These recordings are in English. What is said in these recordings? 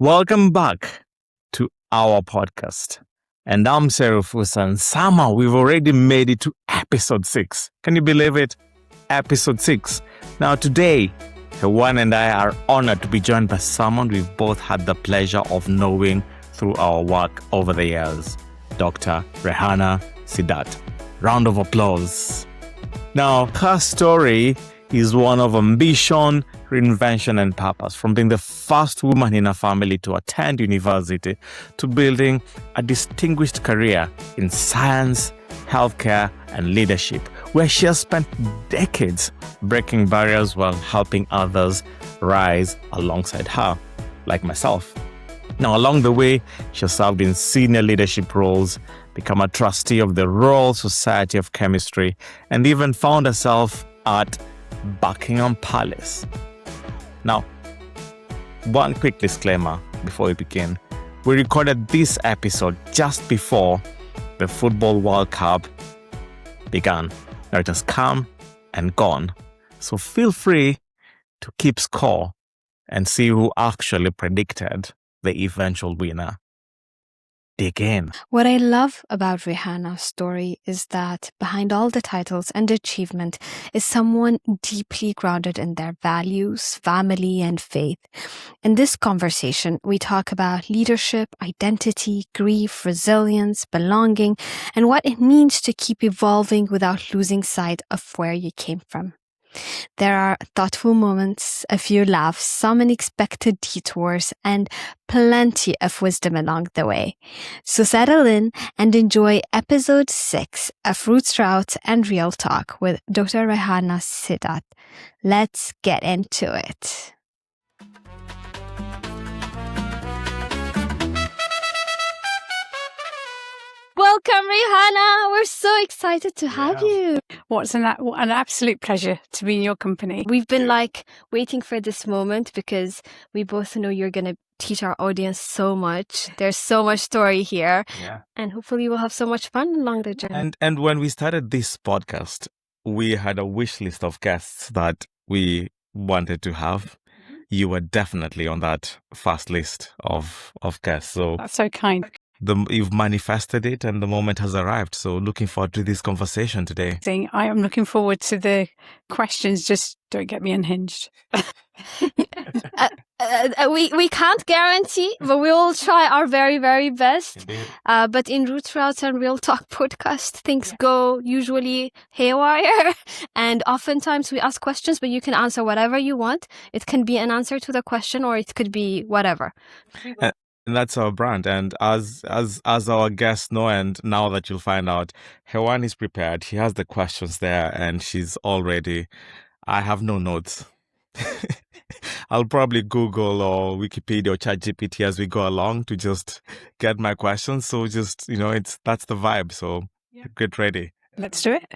Welcome back to our podcast. And I'm Serufus, and somehow we've already made it to episode 6. Can you believe it? Episode 6. Now today, Hewan and I are honored to be joined by someone we've both had the pleasure of knowing through our work over the years, Dr. Rehana Sidat. Round of applause. Now, her story is one of ambition, reinvention, and purpose, from being the first woman in her family to attend university to building a distinguished career in science, healthcare, and leadership, where she has spent decades breaking barriers while helping others rise alongside her, like myself. Now, along the way, she has served in senior leadership roles, become a trustee of the Royal Society of Chemistry, and even found herself at Buckingham Palace. Now, one quick disclaimer before we begin. We recorded this episode just before the Football World Cup began. Now it has come and gone. So feel free to keep score and see who actually predicted the eventual winner. Dig in. What I love about Rehana's story is that behind all the titles and achievement is someone deeply grounded in their values, family, and faith. In this conversation, we talk about leadership, identity, grief, resilience, belonging, and what it means to keep evolving without losing sight of where you came from. There are thoughtful moments, a few laughs, some unexpected detours, and plenty of wisdom along the way. So settle in and enjoy episode 6 of Roots, Routes, and Real Talk with Dr. Rehana Sidat. Let's get into it. Welcome, Rehana. We're so excited to have you. What's an absolute pleasure to be in your company. We've been waiting for this moment because we both know you're going to teach our audience so much. There's so much story here. Yeah. And hopefully we'll have so much fun along the journey. And when we started this podcast, we had a wish list of guests that we wanted to have. You were definitely on that first list of guests. So That's so kind. You've manifested it and the moment has arrived. So looking forward to this conversation today. I am looking forward to the questions. Just don't get me unhinged. We can't guarantee, but we'll try our very, very best. Indeed. But in Roots, Routes, and Real Talk podcast, things go usually haywire. And oftentimes we ask questions, but you can answer whatever you want. It can be an answer to the question or it could be whatever. And that's our brand. And as our guests know, and now that you'll find out, Hewan is prepared. She has the questions there and she's all ready. I have no notes. I'll probably Google or Wikipedia or ChatGPT as we go along to just get my questions. So just, that's the vibe. So get ready. Let's do it.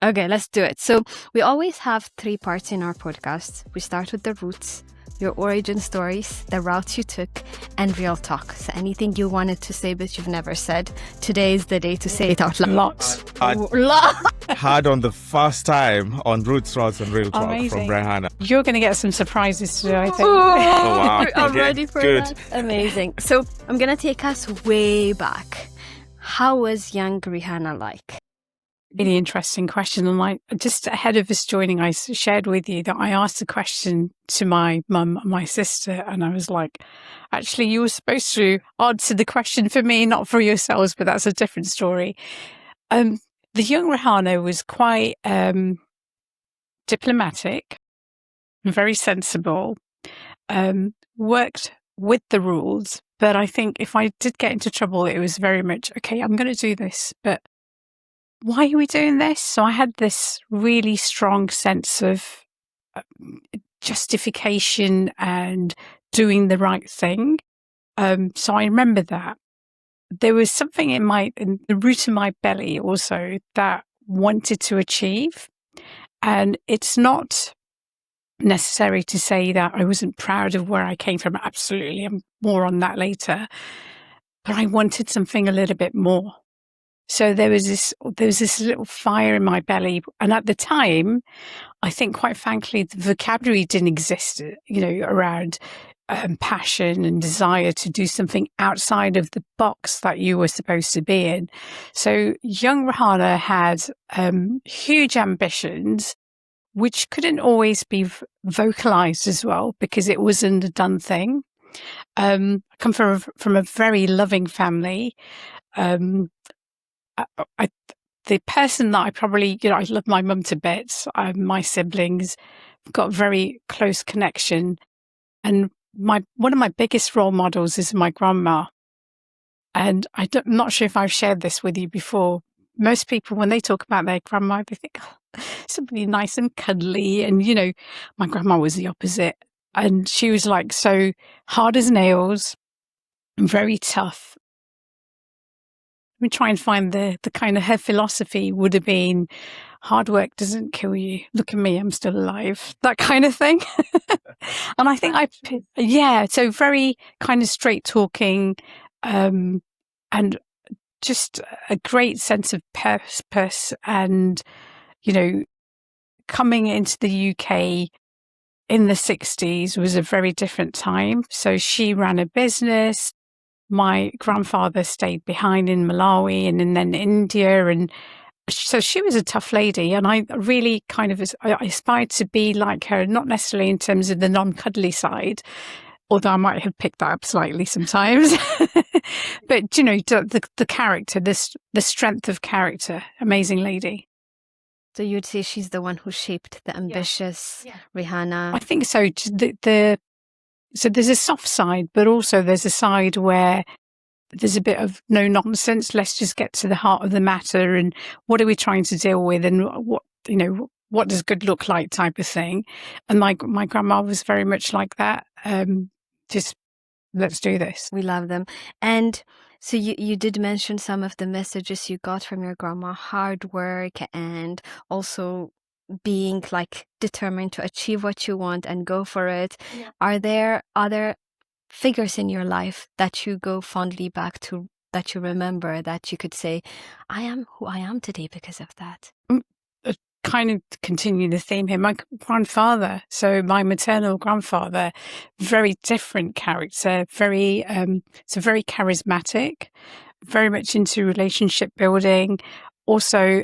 Okay, let's do it. So we always have 3 parts in our podcast. We start with the roots, your origin stories, the routes you took, and real talk. So anything you wanted to say but you've never said, today is the day to say it out loud. Lots. Had on the first time on Roots, Routes, and Real Talk Amazing. from Rehana. You're going to get some surprises today, I think. Oh, wow. I'm Okay, ready for good. that. Amazing. So I'm going to take us way back. How was young Rehana like? Really interesting question. And just ahead of us joining, I shared with you that I asked the question to my mum and my sister, and I was like, actually, you were supposed to answer the question for me, not for yourselves, but that's a different story. The young Rehana was quite diplomatic, very sensible, worked with the rules, but I think if I did get into trouble, it was very much, okay, I'm going to do this, but why are we doing this? So I had this really strong sense of justification and doing the right thing. So I remember that. There was something in the root of my belly also that wanted to achieve. And it's not necessary to say that I wasn't proud of where I came from. Absolutely. I'm more on that later. But I wanted something a little bit more. So there was this little fire in my belly. And at the time, I think quite frankly, the vocabulary didn't exist, around passion and desire to do something outside of the box that you were supposed to be in. So young Rehana had huge ambitions, which couldn't always be vocalized as well because it wasn't a done thing. I come from a very loving family. The person that I probably, I love my mum to bits. My siblings, got a very close connection, and one of my biggest role models is my grandma. And I'm not sure if I've shared this with you before. Most people, when they talk about their grandma, they think, oh, somebody nice and cuddly. And, my grandma was the opposite. And she was like so hard as nails and very tough. Let me try and find the kind of her philosophy would have been hard work doesn't kill you. Look at me, I'm still alive. That kind of thing. And I think so very kind of straight talking, and just a great sense of purpose. And, coming into the UK in the 60s was a very different time. So she ran a business. My grandfather stayed behind in Malawi and then India. And so she was a tough lady. And I really I aspired to be like her, not necessarily in terms of the non-cuddly side, although I might have picked that up slightly sometimes. But, the character, the strength of character, amazing lady. So you'd say she's the one who shaped the ambitious Rehana. I think so. So there's a soft side, but also there's a side where there's a bit of no nonsense. Let's just get to the heart of the matter and what are we trying to deal with and what does good look like type of thing. And my grandma was very much like that. Just let's do this. We love them. And so you did mention some of the messages you got from your grandma, hard work and also being like determined to achieve what you want and go for it. Yeah. Are there other figures in your life that you go fondly back to, that you remember, that you could say, I am who I am today because of that? Kind of continue the theme here. My grandfather, so my maternal grandfather, very different character, very charismatic, very much into relationship building, also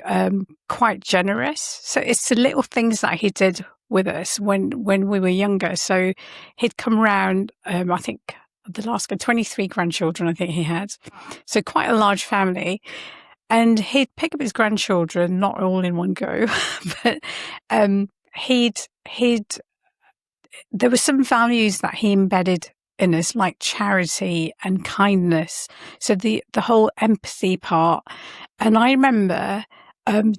quite generous. So it's the little things that he did with us when we were younger. So he'd come round, I think the last 23 grandchildren I think he had. So quite a large family. And he'd pick up his grandchildren, not all in one go, but there were some values that he embedded in us, like charity and kindness. So the whole empathy part. And I remember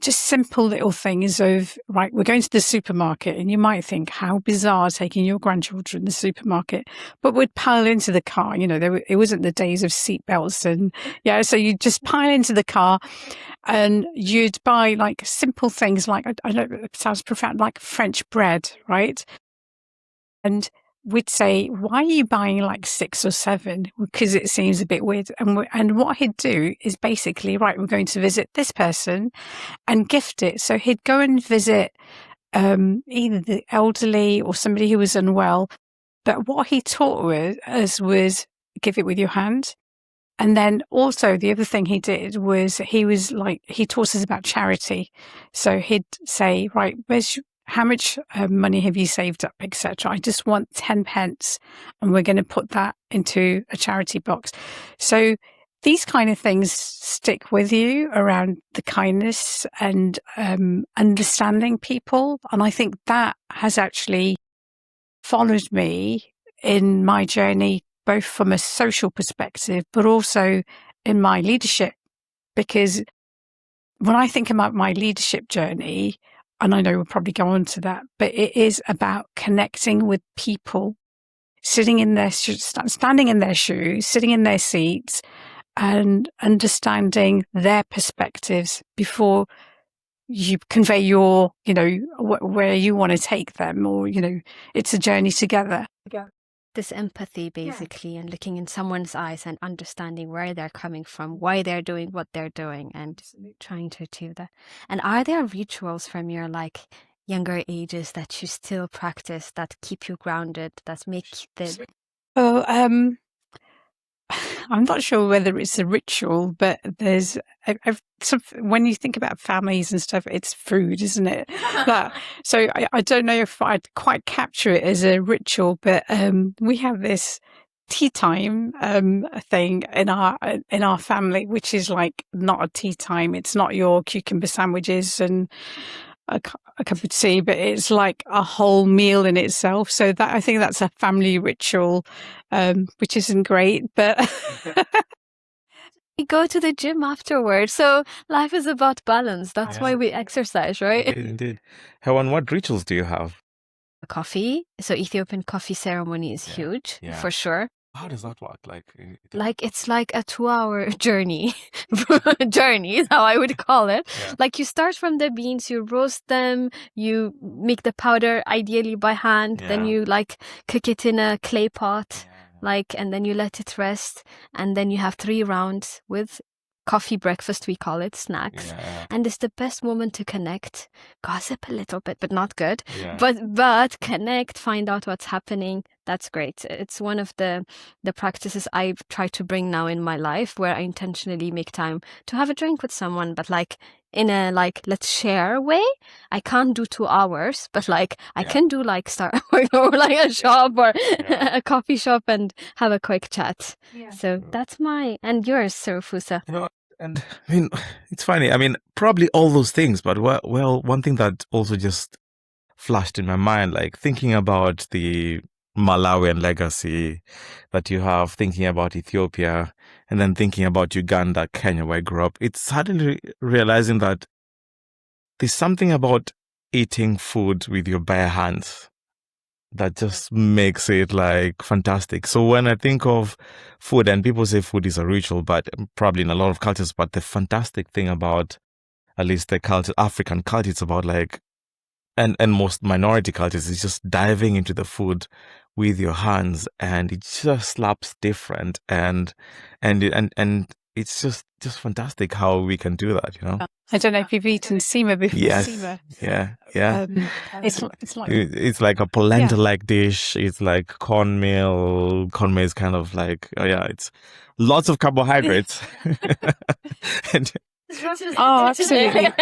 just simple little things of, right, we're going to the supermarket, and you might think, how bizarre taking your grandchildren to the supermarket, but we'd pile into the car. It wasn't the days of seatbelts and so you'd just pile into the car and you'd buy like simple things like, I don't know, it sounds profound, like French bread, right? And we'd say, why are you buying like 6 or 7? Because it seems a bit weird. And what he'd do is basically, right, we're going to visit this person and gift it. So he'd go and visit either the elderly or somebody who was unwell. But what he taught us was give it with your hand. And then also the other thing he did was he taught us about charity. So he'd say, right, how much money have you saved up, etc. I just want 10 pence and we're going to put that into a charity box. So these kind of things stick with you around the kindness and understanding people. And I think that has actually followed me in my journey, both from a social perspective, but also in my leadership. Because when I think about my leadership journey, and I know we'll probably go on to that, but it is about connecting with people, standing in their shoes, sitting in their seats, and understanding their perspectives before you convey your, where you want to take them, or, it's a journey together. This empathy, basically, and looking in someone's eyes and understanding where they're coming from, why they're doing what they're doing, and trying to achieve that. And are there rituals from your younger ages that you still practice that keep you grounded, that make Oh, I'm not sure whether it's a ritual, but there's when you think about families and stuff, it's food, isn't it? So I don't know if I'd quite capture it as a ritual, but we have this tea time thing in our family, which is like not a tea time. It's not your cucumber sandwiches and a cup of tea, but it's like a whole meal in itself. So that I think that's a family ritual, which isn't great, but We go to the gym afterwards. So life is about balance. That's Yeah. why we exercise, right? Indeed. Hewan, what rituals do you have? Coffee. So Ethiopian coffee ceremony is huge, yeah. for sure. How does that work? Like it's like a 2-hour journey. Journey is how I would call it. Yeah. Like you start from the beans, you roast them, you make the powder ideally by hand, then Yeah. you like cook it in a clay pot, and then you let it rest, and then you have 3 rounds with coffee breakfast, we call it, snacks. Yeah. And it's the best moment to connect, gossip a little bit, but not good. Yeah. But connect, find out what's happening. That's great. It's one of the practices I try to bring now in my life, where I intentionally make time to have a drink with someone, but like in a let's share way. I can't do 2 hours, but I can do Starbucks or a shop or a coffee shop and have a quick chat. Yeah. So that's and yours, Sir Fusa. And I mean, it's funny. I mean, probably all those things, but well, one thing that also just flashed in my mind, like thinking about the Malawian legacy that you have, thinking about Ethiopia, and then thinking about Uganda, Kenya, where I grew up, it's suddenly realizing that there's something about eating food with your bare hands that just makes it fantastic. So when I think of food, and people say food is a ritual, but probably in a lot of cultures, but the fantastic thing about at least the culture, African culture, it's about and most minority cultures is just diving into the food with your hands, and it just slaps different, and it's just fantastic how we can do that, I don't know if you've eaten sima before. Yes. Sima. Yeah. It's like a polenta-like dish. It's like cornmeal. Cornmeal is kind of it's lots of carbohydrates. And, absolutely.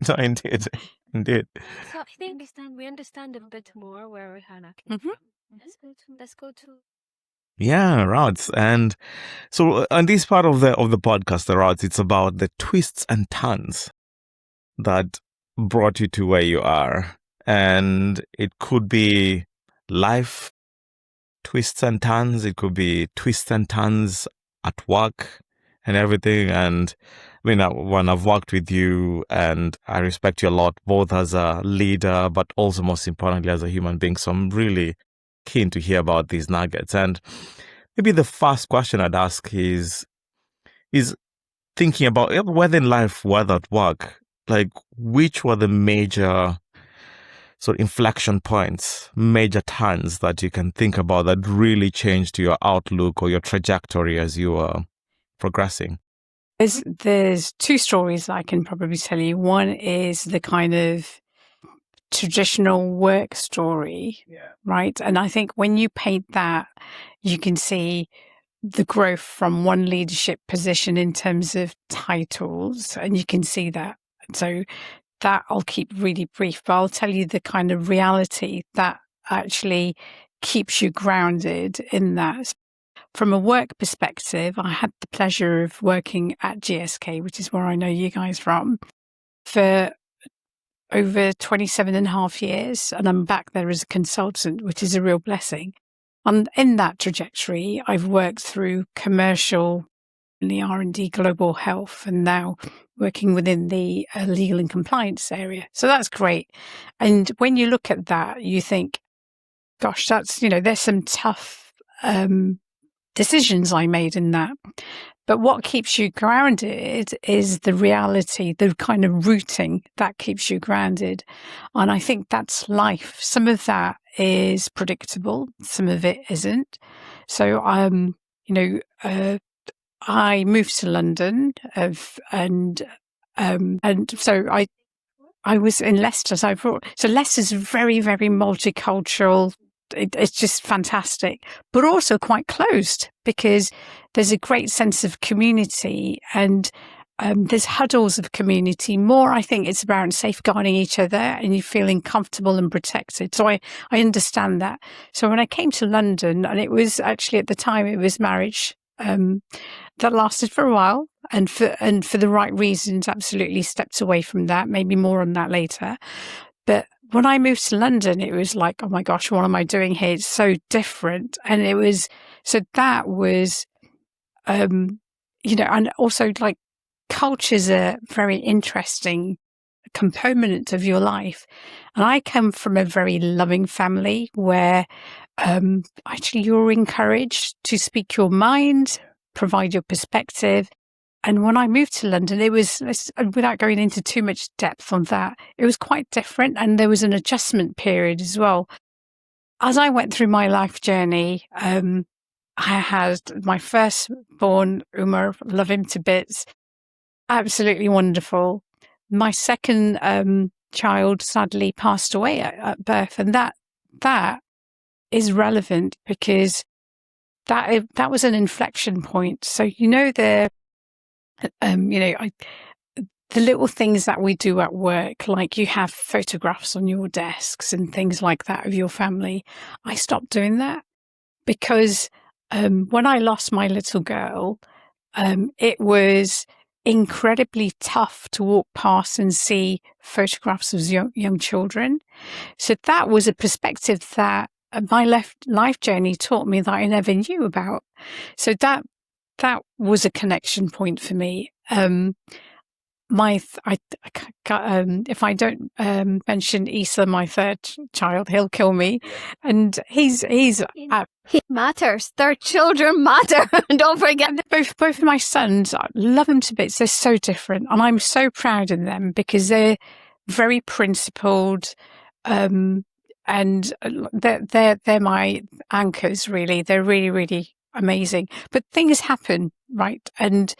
no, indeed. So I think we understand a bit more where Rehana came Mhm. from. Let's go to. Yeah, routes. And so on this part of the podcast, the routes, it's about the twists and turns that brought you to where you are. And it could be life twists and turns. It could be twists and turns at work and everything. And I mean, when I've worked with you, and I respect you a lot, both as a leader, but also most importantly as a human being. So I'm really keen to hear about these nuggets. And maybe the first question I'd ask is thinking about whether in life, whether at work, which were the major inflection points, major turns that you can think about that really changed your outlook or your trajectory as you were progressing? There's 2 stories I can probably tell you. One is the kind of traditional work story, right? And I think when you paint that, you can see the growth from one leadership position in terms of titles, and you can see that. So that I'll keep really brief, but I'll tell you the kind of reality that actually keeps you grounded in that. From a work perspective, I had the pleasure of working at GSK, which is where I know you guys from, for over 27 and a half years. And I'm back there as a consultant, which is a real blessing. And in that trajectory, I've worked through commercial, the R&D global health, and now working within the legal and compliance area. So that's great. And when you look at that, you think, gosh, that's, there's some tough decisions I made in that. But what keeps you grounded is the reality, the kind of rooting that keeps you grounded. And I think that's life. Some of that is predictable. Some of it isn't. So, I moved to London and so I was in Leicester. So Leicester's very, very multicultural it's just fantastic, but also quite closed because there's a great sense of community and there's huddles of community. More, I think it's about safeguarding each other and you feeling comfortable and protected. So I understand that. So when I came to London, and it was actually at the time it was marriage that lasted for a while, and for the right reasons, absolutely stepped away from that. Maybe more on that later. But when I moved to London, it was like, oh my gosh, what am I doing here? It's so different. And it was, so that was, and also like culture's a very interesting component of your life. And I come from a very loving family where actually you're encouraged to speak your mind, provide your perspective. And when I moved to London, it was, without going into too much depth on that, it was quite different. And there was an adjustment period as well. As I went through my life journey, I had my firstborn, Umar, love him to bits, absolutely wonderful. My second child sadly passed away at birth. And that is relevant because that was an inflection point. So, the little things that we do at work, like you have photographs on your desks and things like that of your family. I stopped doing that because when I lost my little girl, it was incredibly tough to walk past and see photographs of young children. So that was a perspective that my life journey taught me that I never knew about. So that was a connection point for me. If I don't mention Isa, my third child, he'll kill me. And he matters. Their children matter. Don't forget. Both of my sons, I love them to bits. They're so different, and I'm so proud of them because they're very principled. And they're my anchors. Really, they're really, really amazing. But things happen, right? And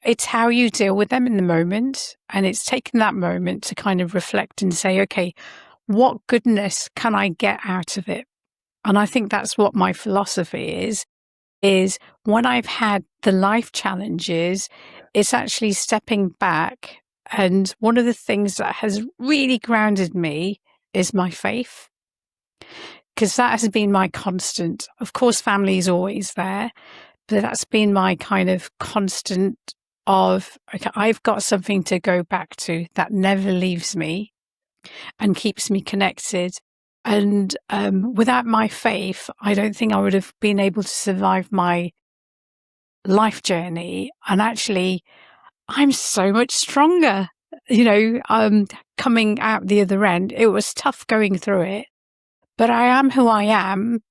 it's how you deal with them in the moment. And it's taking that moment to kind of reflect and say, okay, what goodness can I get out of it? And I think that's what my philosophy is when I've had the life challenges, it's actually stepping back. And one of the things that has really grounded me is my faith, because that has been my constant. Of course, family is always there, but that's been my kind of constant of, okay, I've got something to go back to that never leaves me and keeps me connected. And without my faith, I don't think I would have been able to survive my life journey. And actually, I'm so much stronger, coming out the other end. It was tough going through it, but I am who I am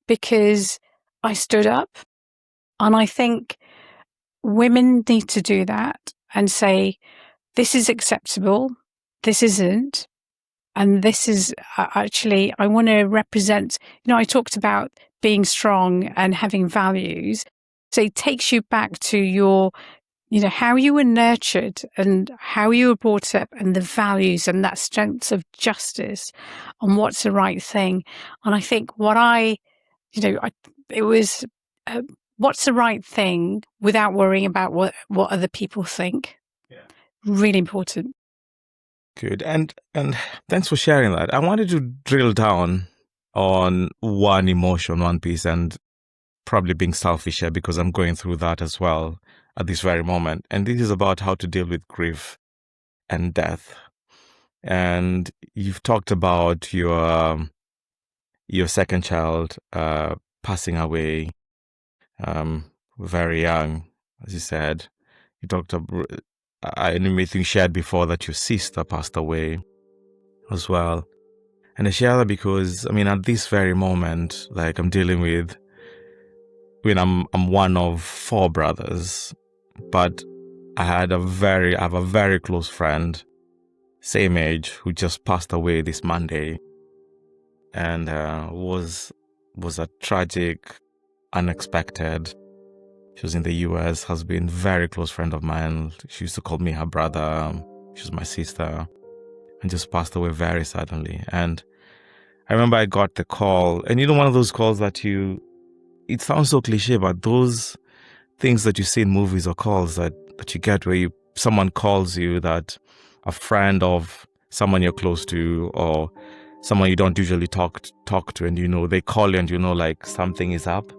because I stood up. And I think women need to do that and say, this is acceptable, this isn't. And this is actually, I want to represent, I talked about being strong and having values. So it takes you back to your, how you were nurtured and how you were brought up and the values and that sense of justice and what's the right thing. And I think it was what's the right thing without worrying about what other people think. Yeah. Really important. Good. And thanks for sharing that. I wanted to drill down on one emotion, one piece, and probably being selfish here because I'm going through that as well at this very moment. And this is about how to deal with grief and death. And you've talked about your second child passing away very young, as you said. You talked about, I think shared before that your sister passed away as well. And I share that because, at this very moment, like I'm dealing with, I'm one of 4 brothers, but I have a very close friend, same age, who just passed away this Monday. And was a tragic, unexpected. She was in the US, has been a very close friend of mine. She used to call me her brother. She was my sister, and just passed away very suddenly. And I remember I got the call, and one of those calls that it sounds so cliche, but those things that you see in movies or calls that you get where someone calls you, that a friend of someone you're close to or someone you don't usually talk to, and they call you and like something is up,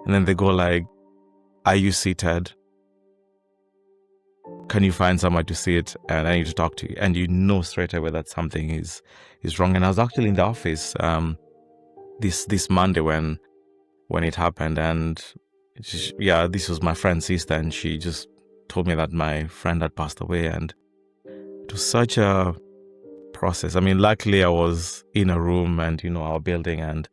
and then they go like, "Are you seated? Can you find someone to sit? And I need to talk to you." And straight away that something is wrong. And I was actually in the office this Monday when it happened, and this was my friend's sister, and she just told me that my friend had passed away, and it was such a process. I mean, luckily I was in a room and our building, and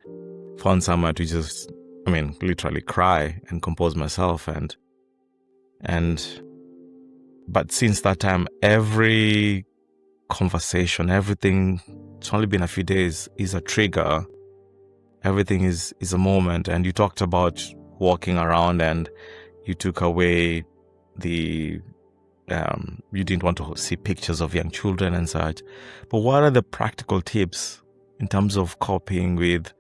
found somewhere to just, literally cry and compose myself, but since that time, every conversation, everything, it's only been a few days, is a trigger. Everything is a moment. And you talked about walking around, and you took away you didn't want to see pictures of young children and such. But what are the practical tips in terms of coping with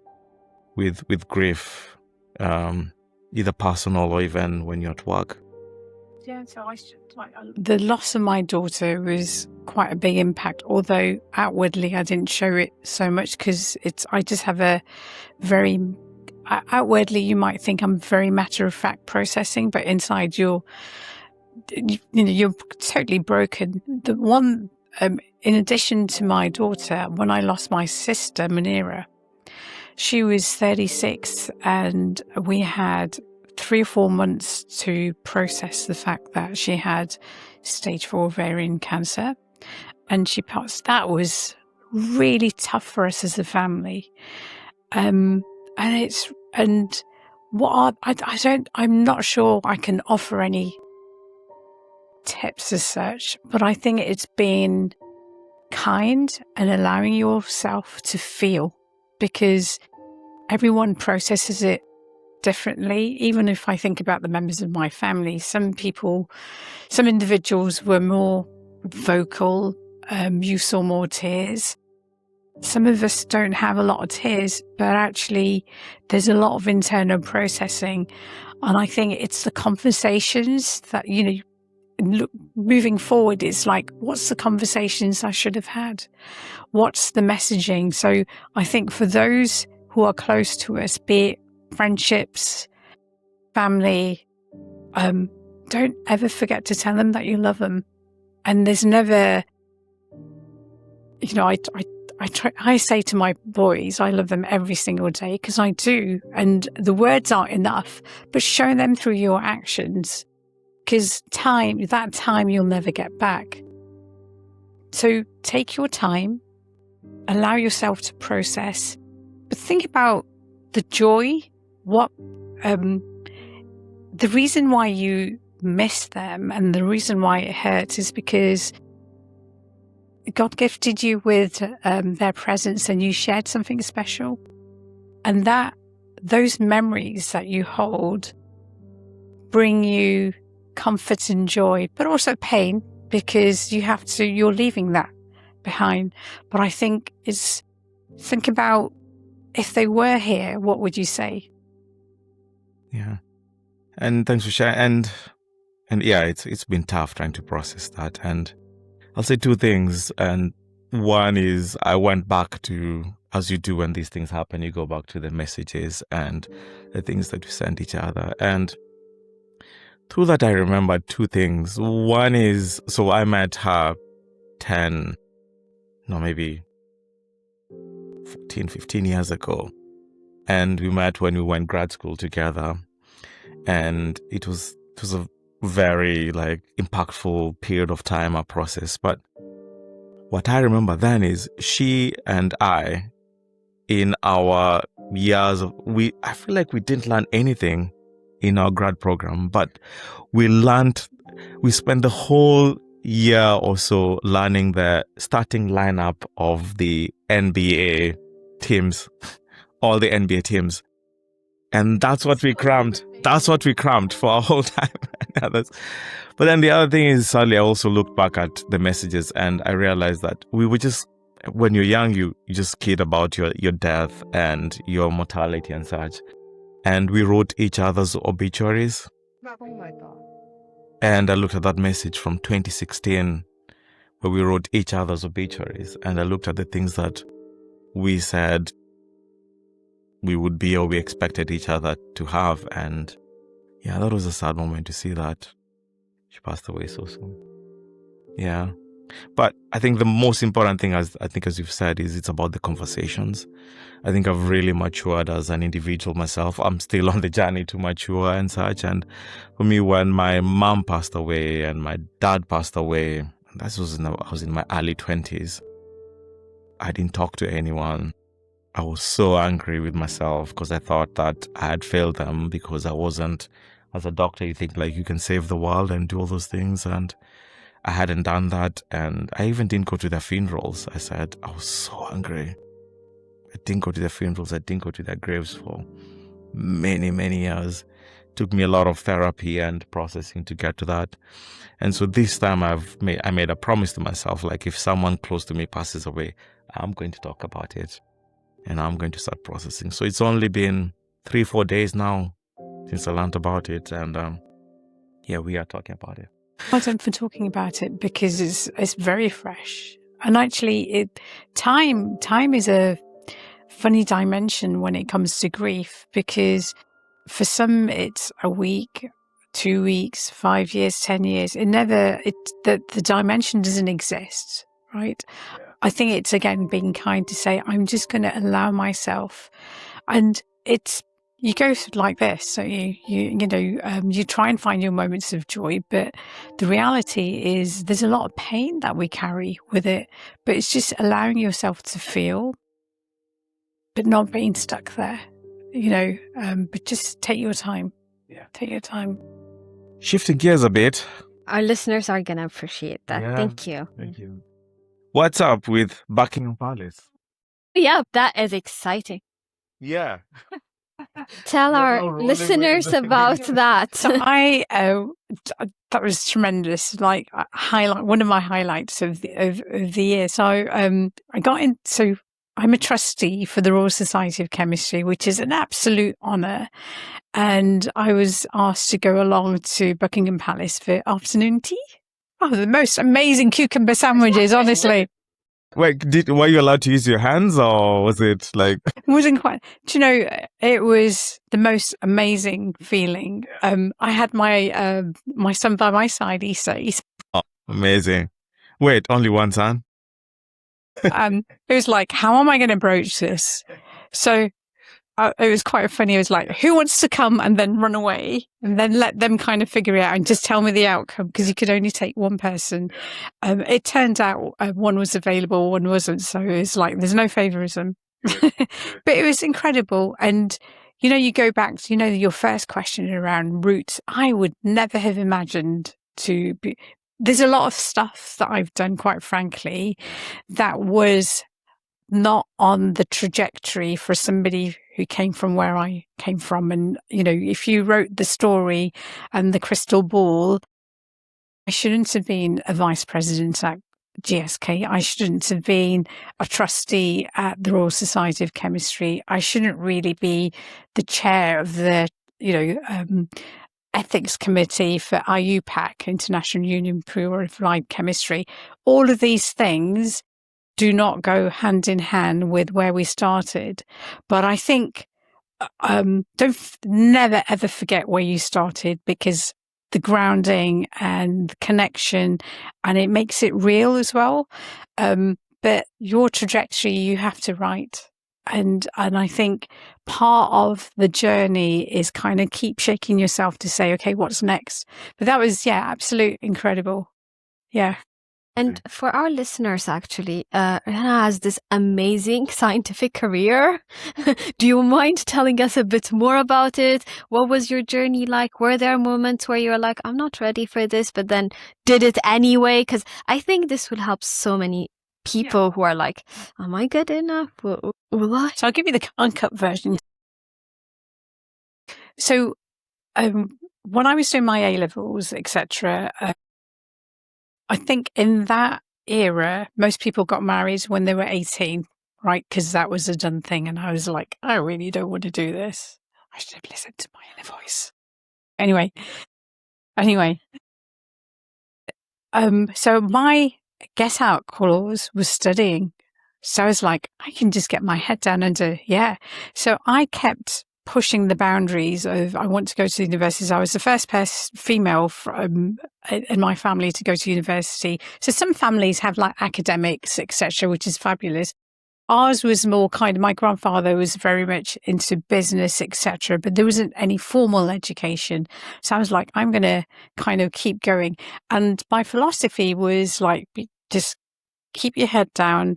grief, either personal or even when you're at work? Yeah, so the loss of my daughter was quite a big impact, although outwardly I didn't show it so much because I just have a very, outwardly you might think I'm very matter-of-fact processing, but inside you're totally broken. The one, in addition to my daughter, when I lost my sister, Munira, she was 36, and we had 3 or 4 months to process the fact that she had stage 4 ovarian cancer, and she passed. That was really tough for us as a family. I'm not sure I can offer any tips as such, but I think it's being kind and allowing yourself to feel, because everyone processes it differently. Even if I think about the members of my family, some individuals were more vocal, you saw more tears. Some of us don't have a lot of tears, but actually there's a lot of internal processing. And I think it's the conversations that, moving forward, it's like, what's the conversations I should have had? What's the messaging? So I think for those who are close to us, be it friendships, family, don't ever forget to tell them that you love them. And there's never, I say to my boys, I love them every single day, because I do. And the words aren't enough, but show them through your actions, because that time you'll never get back. So take your time, allow yourself to process, but think about the joy. The reason why you miss them and the reason why it hurts is because God gifted you with their presence, and you shared something special. And those memories that you hold bring you comfort and joy, but also pain, because you're leaving that behind. But I think think about, if they were here, what would you say? Yeah. And thanks for sharing. And yeah, it's been tough trying to process that. And I'll say 2 things. And one is, I went back to, as you do when these things happen, you go back to the messages and the things that we send each other. And through that, I remembered 2 things. One is, so I met her maybe 14, 15 years ago. And we met when we went grad school together. And it was a very impactful period of time, a process. But what I remember then is, she and I, in our years I feel like we didn't learn anything in our grad program, but we spent the whole year or so learning the starting lineup of the NBA teams, all the NBA teams. And that's what we crammed. That's what we crammed for our whole time. But then the other thing is, sadly, I also looked back at the messages, and I realized that we were just when you're young, you just kid about your death and your mortality and such. And we wrote each other's obituaries. Oh my God. And I looked at that message from 2016 where we wrote each other's obituaries. And I looked at the things that we said we would be or we expected each other to have. And yeah, that was a sad moment to see that she passed away so soon. Yeah. But I think the most important thing, as you've said, is it's about the conversations. I think I've really matured as an individual myself. I'm still on the journey to mature and such. And for me, when my mom passed away and my dad passed away, I was in my early 20s. I didn't talk to anyone. I was so angry with myself because I thought that I had failed them because I wasn't, as a doctor, you think like you can save the world and do all those things. And I hadn't done that. And I even didn't go to their funerals. I said, I was so angry. I didn't go to their funerals. I didn't go to their graves for many, many years. It took me a lot of therapy and processing to get to that. And so this time I made a promise to myself, like if someone close to me passes away, I'm going to talk about it and I'm going to start processing. So it's only been 3-4 days now since I learned about it. And yeah, we are talking about it. Well done for talking about it, because it's very fresh. And actually, time is a funny dimension when it comes to grief, because for some it's a week, 2 weeks, 5 years, 10 years. The dimension doesn't exist, right? Yeah. I think it's, again, being kind to say, I'm just going to allow myself. And you go like this, so you try and find your moments of joy, but the reality is there's a lot of pain that we carry with it, but it's just allowing yourself to feel, but not being stuck there, but just take your time. Yeah. Take your time. Shifting gears a bit. Our listeners are going to appreciate that. Yeah. Thank you. Thank you. What's up with Buckingham Palace? Yeah, that is exciting. Yeah. Tell our listeners about that. So that was tremendous. Like one of my highlights of the year. So I got in. So I'm a trustee for the Royal Society of Chemistry, which is an absolute honour. And I was asked to go along to Buckingham Palace for afternoon tea. Oh, the most amazing cucumber sandwiches, honestly. Wait, were you allowed to use your hands, or was it like... It wasn't quite... Do you know, it was the most amazing feeling. I had my son by my side, Issa. Oh, amazing. Wait, only one son? It was like, how am I going to broach this? So it was quite funny. It was like, who wants to come and then run away and then let them kind of figure it out and just tell me the outcome, because you could only take one person. It turned out one was available, one wasn't. So it was like, there's no favoritism. But it was incredible. And, you go back to, your first question around roots. I would never have imagined to be... There's a lot of stuff that I've done, quite frankly, that was not on the trajectory for somebody who came from where I came from. And, if you wrote the story and the crystal ball, I shouldn't have been a vice president at GSK. I shouldn't have been a trustee at the Royal Society of Chemistry. I shouldn't really be the chair of the, ethics committee for IUPAC, International Union for Applied Chemistry. All of these things do not go hand in hand with where we started. But I think never ever forget where you started, because the grounding and the connection, and it makes it real as well. But your trajectory you have to write. And I think part of the journey is kind of keep shaking yourself to say, okay, what's next? But that was, absolute incredible. Yeah. And for our listeners, actually, Rehana has this amazing scientific career. Do you mind telling us a bit more about it? What was your journey like? Were there moments where you were like, I'm not ready for this, but then did it anyway? Because I think this will help so many people who are like, am I good enough? Will I? So I'll give you the uncut version. So when I was doing my A-levels, etc., I think in that era, most people got married when they were 18, right? Because that was a done thing. And I was like, I really don't want to do this. I should have listened to my inner voice. Anyway. So my get out clause was studying. So I was like, I can just get my head down and do, So I kept pushing the boundaries of, I want to go to universities. I was the first female in my family to go to university. So some families have like academics, etc., which is fabulous. Ours was more kind of, my grandfather was very much into business, etc., but there wasn't any formal education. So I was like, I'm going to kind of keep going. And my philosophy was like, just keep your head down,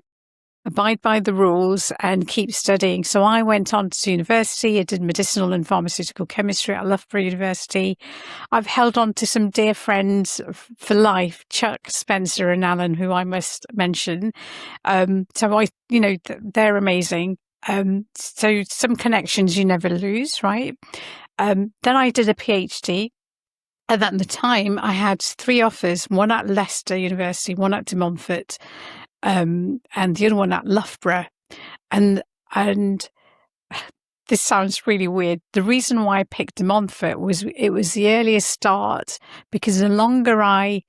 abide by the rules, and keep studying. So I went on to university. I did medicinal and pharmaceutical chemistry at Loughborough University. I've held on to some dear friends for life, Chuck, Spencer, and Alan, who I must mention. So they're amazing. So some connections you never lose, right? Then I did a PhD. And at the time, I had 3 offers, one at Leicester University, one at De Montfort, and the other one at Loughborough. And this sounds really weird. The reason why I picked De Montfort was it was the earliest start, because the longer I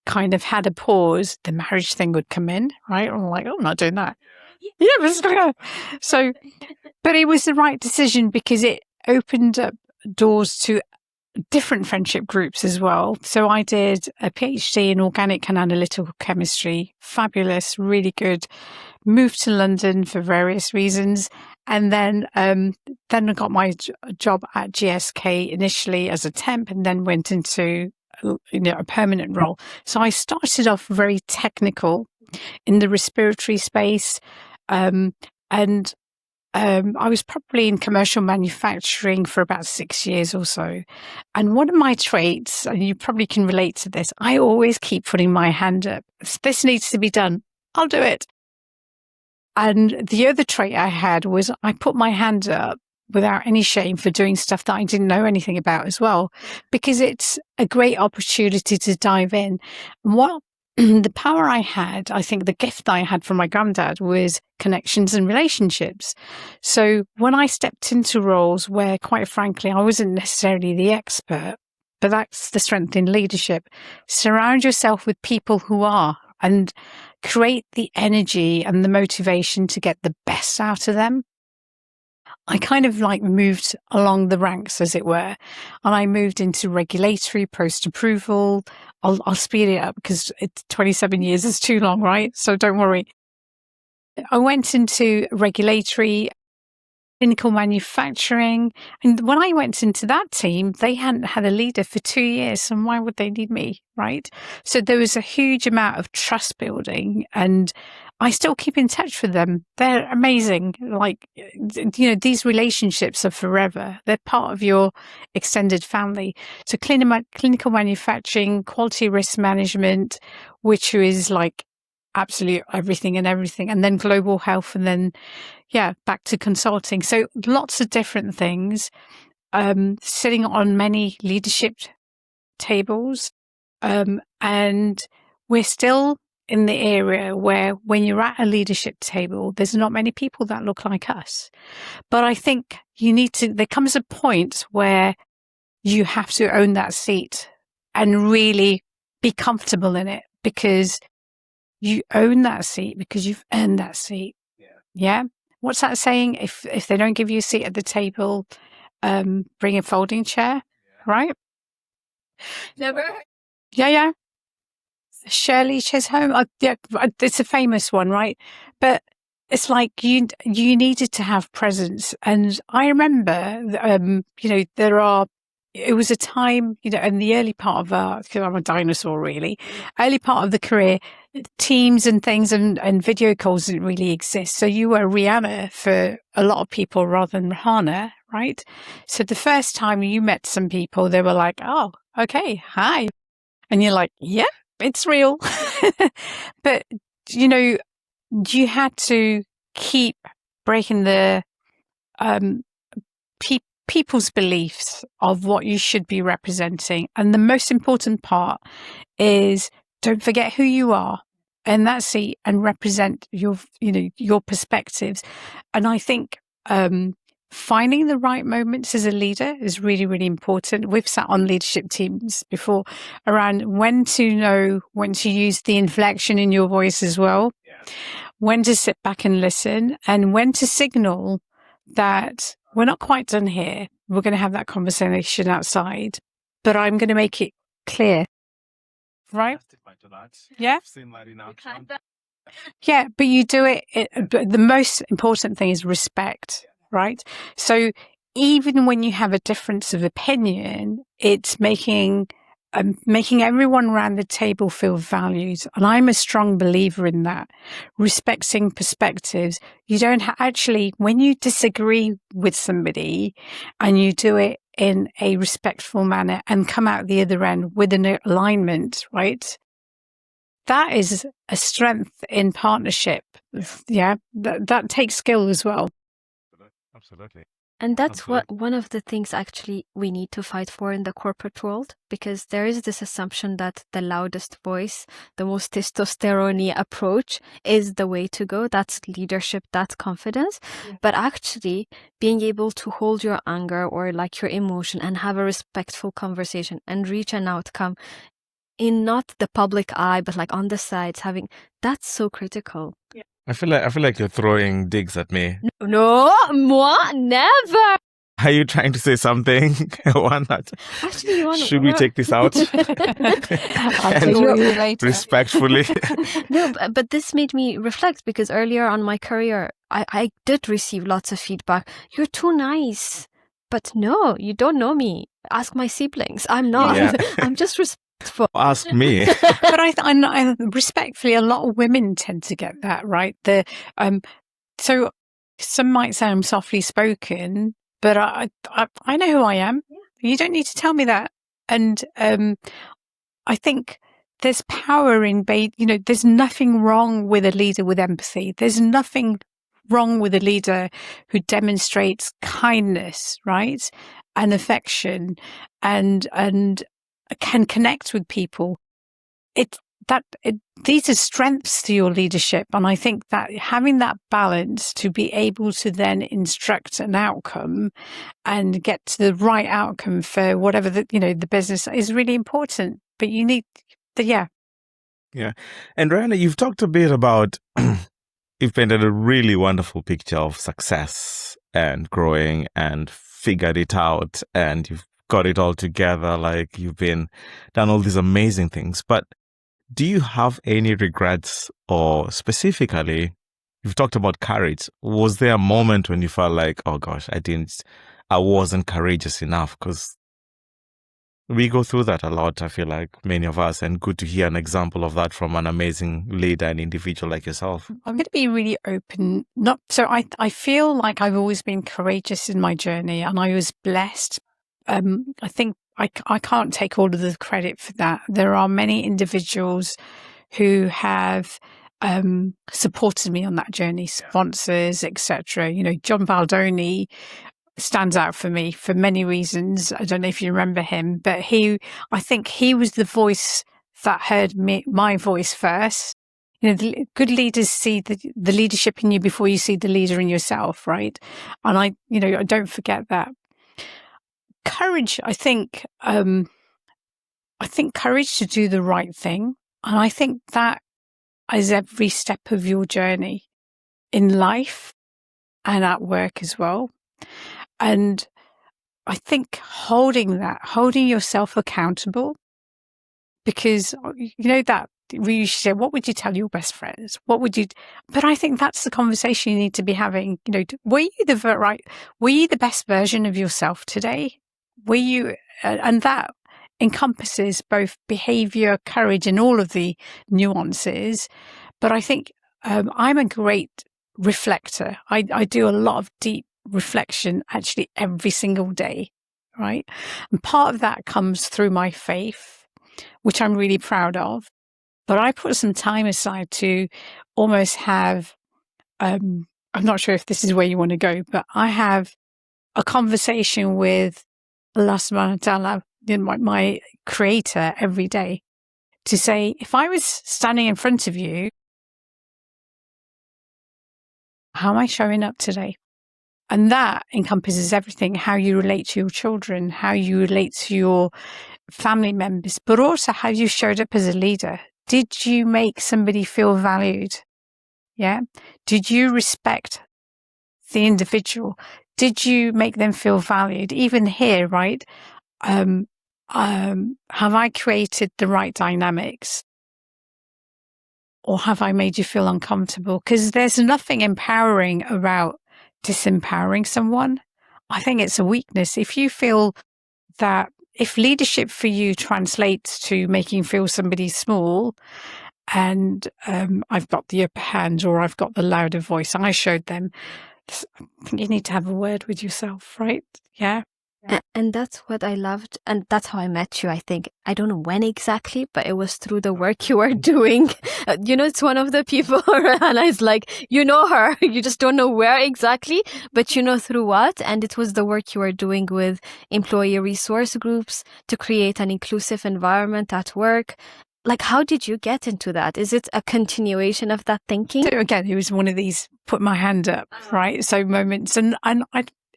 kind of had a pause, the marriage thing would come in, right? I'm like, I'm not doing that. So, but it was the right decision because it opened up doors to different friendship groups as well. So I did a PhD in organic and analytical chemistry. Fabulous, really good. Moved to London for various reasons. And then I got my job at GSK initially as a temp, and then went into a permanent role. So I started off very technical in the respiratory space. I was probably in commercial manufacturing for about 6 years or so. And one of my traits, and you probably can relate to this, I always keep putting my hand up. If this needs to be done, I'll do it. And the other trait I had was I put my hand up without any shame for doing stuff that I didn't know anything about as well, because it's a great opportunity to dive in. What the power I had, I think the gift I had from my granddad was connections and relationships. So when I stepped into roles where, quite frankly, I wasn't necessarily the expert, but that's the strength in leadership. Surround yourself with people who are, and create the energy and the motivation to get the best out of them. I kind of like moved along the ranks, as it were, and I moved into regulatory, post-approval. I'll speed it up because it's 27 years is too long, right? So don't worry. I went into regulatory, clinical manufacturing, and when I went into that team, they hadn't had a leader for 2 years, and why would they need me, right? So there was a huge amount of trust building, and I still keep in touch with them. They're amazing. Like, these relationships are forever. They're part of your extended family. So clinical manufacturing, quality risk management, which is like absolute everything. And then global health, and then, back to consulting. So lots of different things, sitting on many leadership tables. And we're still in the area where when you're at a leadership table, there's not many people that look like us. But I think there comes a point where you have to own that seat and really be comfortable in it, because you own that seat because you've earned that seat. Yeah. What's that saying? If they don't give you a seat at the table, bring a folding chair, right? Never. Yeah. Shirley Chisholm. It's a famous one, right? But it's like you needed to have presence. And I remember, it was a time, in the early part of because I'm a dinosaur really, early part of the career, Teams and things and video calls didn't really exist. So you were Rehana for a lot of people rather than Rehana, right? So the first time you met some people, they were like, oh, okay, hi. And you're like, yeah, it's real. But, you had to keep breaking the people's beliefs of what you should be representing. And the most important part is don't forget who you are in that seat and represent your perspectives. And I think finding the right moments as a leader is really, really important. We've sat on leadership teams before around when to use the inflection in your voice as well, when to sit back and listen, and when to signal that we're not quite done here. We're going to have that conversation outside, but I'm going to make it clear. Right? Yeah. Yeah, but you do it. But the most important thing is respect, right? So even when you have a difference of opinion, it's making everyone around the table feel valued. And I'm a strong believer in that. Respecting perspectives. You don't actually, when you disagree with somebody and you do it in a respectful manner and come out the other end with an alignment, right? That is a strength in partnership. Yeah. That takes skill as well. Absolutely. And that's what one of the things actually we need to fight for in the corporate world, because there is this assumption that the loudest voice, the most testosterone approach is the way to go. That's leadership, that's confidence. Yeah. But actually being able to hold your anger or like your emotion and have a respectful conversation and reach an outcome in not the public eye, but like on the sides, that's so critical. Yeah. I feel like you're throwing digs at me. No, moi, never. Are you trying to say something? Actually, should we take this out? I'll take you later. Respectfully. No, but this made me reflect, because earlier on my career, I did receive lots of feedback. You're too nice. But no, you don't know me. Ask my siblings. I'm not. Yeah. I'm just respectful. Ask me. But I respectfully, a lot of women tend to get that, right? So some might say I'm softly spoken, but I know who I am. You don't need to tell me that. And I think there's power in there's nothing wrong with a leader with empathy. There's nothing wrong with a leader who demonstrates kindness, right? And affection and can connect with people. These are strengths to your leadership. And I think that having that balance to be able to then instruct an outcome and get to the right outcome for whatever the business is really important. But you need Yeah. And Rehana, you've talked a bit about, you've painted a really wonderful picture of success and growing and figured it out, and you've got it all together, like you've done all these amazing things. But do you have any regrets, or specifically, you've talked about courage. Was there a moment when you felt like, oh gosh, I wasn't courageous enough? Because we go through that a lot, I feel like, many of us, and good to hear an example of that from an amazing leader and individual like yourself. I'm going to be really open. I feel like I've always been courageous in my journey, and I was blessed. I think I can't take all of the credit for that. There are many individuals who have supported me on that journey, sponsors, etc. John Baldoni stands out for me for many reasons. I don't know if you remember him, but I think he was the voice that heard my voice first. Good leaders see the leadership in you before you see the leader in yourself, right? And I don't forget that. Courage, I think courage to do the right thing. And I think that is every step of your journey in life and at work as well. And I think holding yourself accountable, because that we usually say, what would you tell your best friends? But I think that's the conversation you need to be having. Were you the best version of yourself today? Were you, and that encompasses both behavior, courage, and all of the nuances. But I think I'm a great reflector. I do a lot of deep reflection actually every single day, right? And part of that comes through my faith, which I'm really proud of. But I put some time aside to almost have, I'm not sure if this is where you want to go, but I have a conversation with Allah subhanahu wa ta'ala, my creator, every day, to say, if I was standing in front of you, how am I showing up today? And that encompasses everything, how you relate to your children, how you relate to your family members, but also how you showed up as a leader. Did you make somebody feel valued? Yeah. Did you respect the individual? Did you make them feel valued? Even here, right? Have I created the right dynamics? Or have I made you feel uncomfortable? Because there's nothing empowering about disempowering someone. I think it's a weakness. If you feel that, if leadership for you translates to making feel somebody small and I've got the upper hand or I've got the louder voice, I showed them, you need to have a word with yourself, right? Yeah. And that's what I loved. And that's how I met you, I think. I don't know when exactly, but it was through the work you were doing. It's one of the people, Rehana is like, you know her, you just don't know where exactly, but you know through what. And it was the work you were doing with employee resource groups to create an inclusive environment at work. Like, how did you get into that? Is it a continuation of that thinking? So again, it was one of these put my hand up, right? So moments. And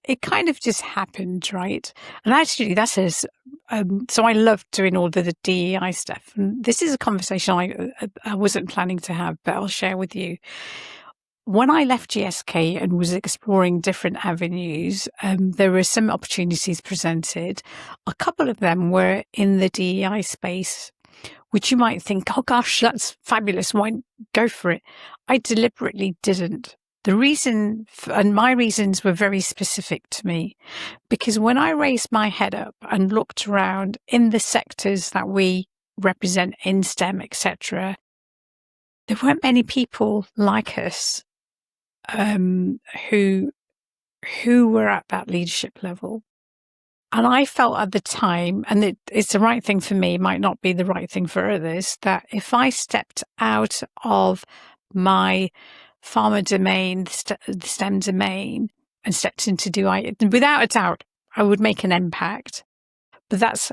it kind of just happened, right? And actually, that's so I love doing all the DEI stuff. And this is a conversation I wasn't planning to have, but I'll share with you. When I left GSK and was exploring different avenues, there were some opportunities presented. A couple of them were in the DEI space, which you might think, oh gosh, that's fabulous. Why go for it? I deliberately didn't. The reason, and my reasons were very specific to me, because when I raised my head up and looked around in the sectors that we represent in STEM, etc., there weren't many people like us who were at that leadership level. And I felt at the time, and it's the right thing for me, might not be the right thing for others, that if I stepped out of my pharma domain, the STEM domain, and stepped into DEI, without a doubt, I would make an impact. But that's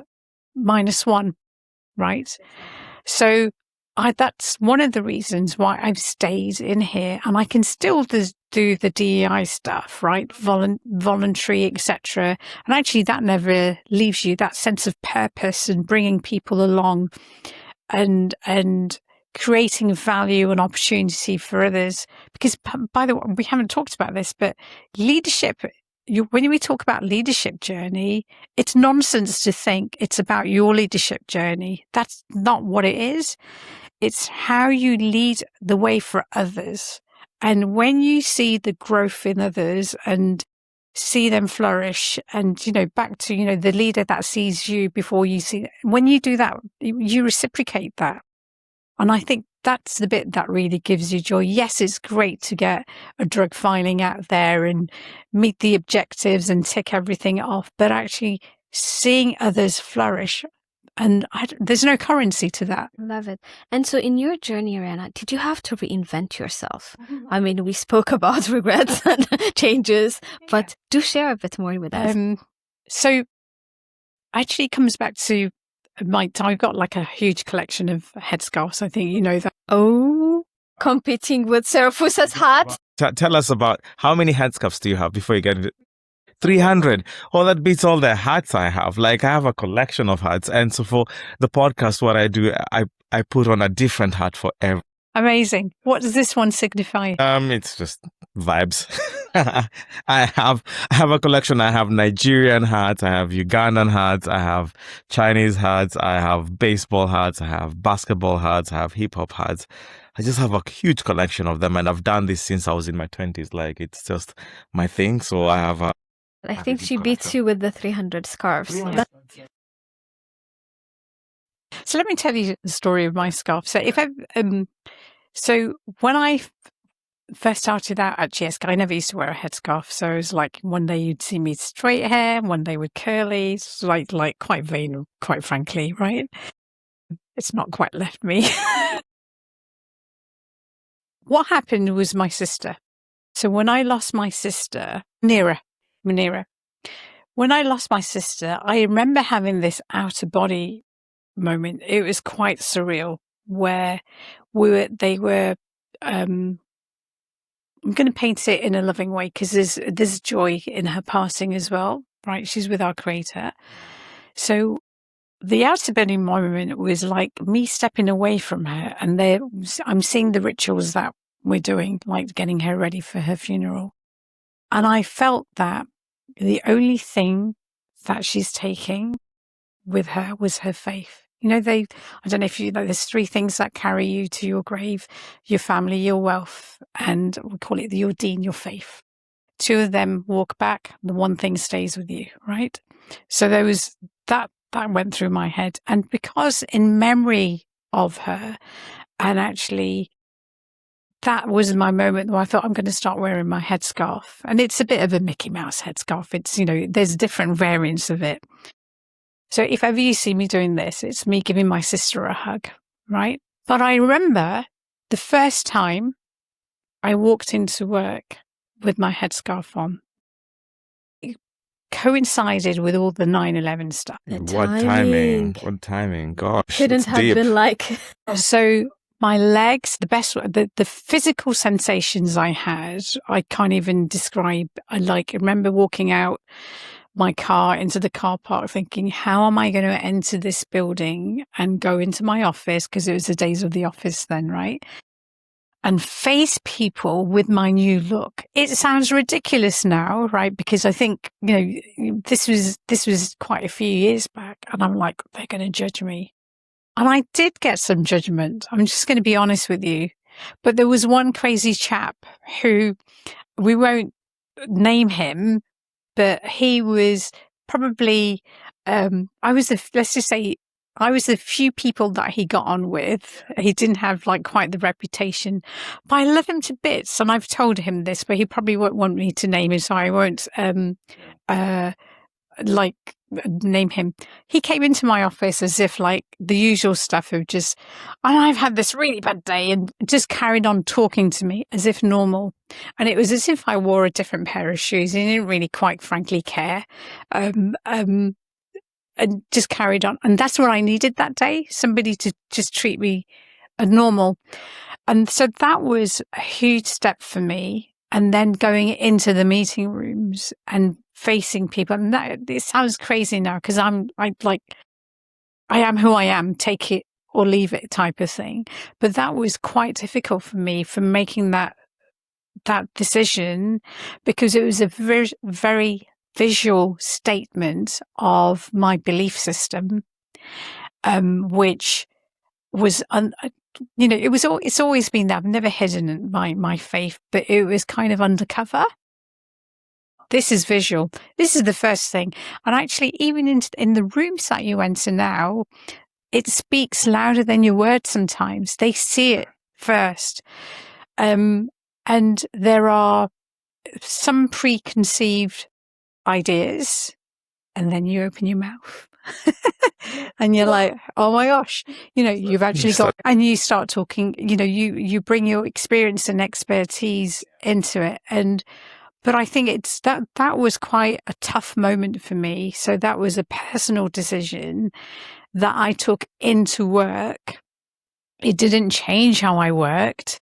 -1, right? So that's one of the reasons why I've stayed in here, and I can still do the DEI stuff, right? Voluntary, etc. And actually, that never leaves you. That sense of purpose and bringing people along, and creating value and opportunity for others. Because, by the way, we haven't talked about this, but leadership. When we talk about leadership journey, it's nonsense to think it's about your leadership journey. That's not what it is. It's how you lead the way for others. And when you see the growth in others and see them flourish, and, back to, the leader that sees you before you see, when you do that, you reciprocate that. And I think that's the bit that really gives you joy. Yes, it's great to get a drug filing out there and meet the objectives and tick everything off, but actually seeing others flourish, and there's no currency to that. Love it. And so in your journey, Rehana, did you have to reinvent yourself? I mean, we spoke about regrets and changes, but do share a bit more with us. So actually it comes back to I've got like a huge collection of headscarves. I think you know that. Oh, competing with Sarah Fusa's hat. Tell us about how many headscarves do you have before you get into 300. Oh, that beats all the hats I have. Like, I have a collection of hats. And so for the podcast, what I do, I put on a different hat for every. Amazing. What does this one signify? It's just vibes. I have a collection. I have Nigerian hats, I have Ugandan hats, I have Chinese hats, I have baseball hats, I have basketball hats, I have hip hop hats. I just have a huge collection of them, and I've done this since I was in my 20s. Like, it's just my thing. So I have I think she beats you with the 300 scarves. So let me tell you the story of my scarf. So so when I first started out at GSK, I never used to wear a headscarf. So it was like one day you'd see me straight hair, one day with curly. It's like quite vain, quite frankly, right? It's not quite left me. What happened was my sister. So when I lost my sister, Munira, when I lost my sister, I remember having this out of body moment. It was quite surreal, where I'm going to paint it in a loving way, because there's joy in her passing as well, right? She's with our creator. So the outer bending moment was like me stepping away from her, and I'm seeing the rituals that we're doing, like getting her ready for her funeral. And I felt that the only thing that she's taking with her was her faith. You know, I don't know if you know, there's 3 things that carry you to your grave: your family, your wealth, and we call it your deen, your faith. 2 of them walk back, the one thing stays with you, right? So there was that went through my head. And because in memory of her, and actually that was my moment where I thought, I'm going to start wearing my headscarf. And it's a bit of a Mickey Mouse headscarf. It's, there's different variants of it. So if ever you see me doing this, it's me giving my sister a hug, right? But I remember the first time I walked into work with my headscarf on, it coincided with all the 9/11 stuff. What timing. Gosh. Couldn't have been like. So my legs, the physical sensations I had, I can't even describe. I remember walking out my car into the car park thinking, how am I going to enter this building and go into my office? Because it was the days of the office then, right? And face people with my new look. It sounds ridiculous now, right? Because I think, this was quite a few years back, and I'm like, they're going to judge me. And I did get some judgment. I'm just going to be honest with you. But there was one crazy chap who, we won't name him, but he was probably, let's just say, I was the few people that he got on with. He didn't have quite the reputation, but I love him to bits. And I've told him this, but he probably won't want me to name him, so I won't name him. He came into my office as if the usual stuff of and I've had this really bad day, and just carried on talking to me as if normal. And it was as if I wore a different pair of shoes. He didn't really quite frankly care. And just carried on. And that's what I needed that day. Somebody to just treat me normal. And so that was a huge step for me. And then going into the meeting rooms and facing people. And it sounds crazy now, because I am who I am, take it or leave it type of thing. But that was quite difficult for me, for making that decision, because it was a very, very visual statement of my belief system, which was, it's always been that. I've never hidden my faith, but it was kind of undercover. This is visual. This is the first thing. And actually, even in the rooms that you enter now, it speaks louder than your words sometimes. They see it first. And there are some preconceived ideas, and then you open your mouth and you're like, oh my gosh, you've actually and you start talking, you bring your experience and expertise into it. But I think it's that was quite a tough moment for me. So that was a personal decision that I took into work. It didn't change how I worked,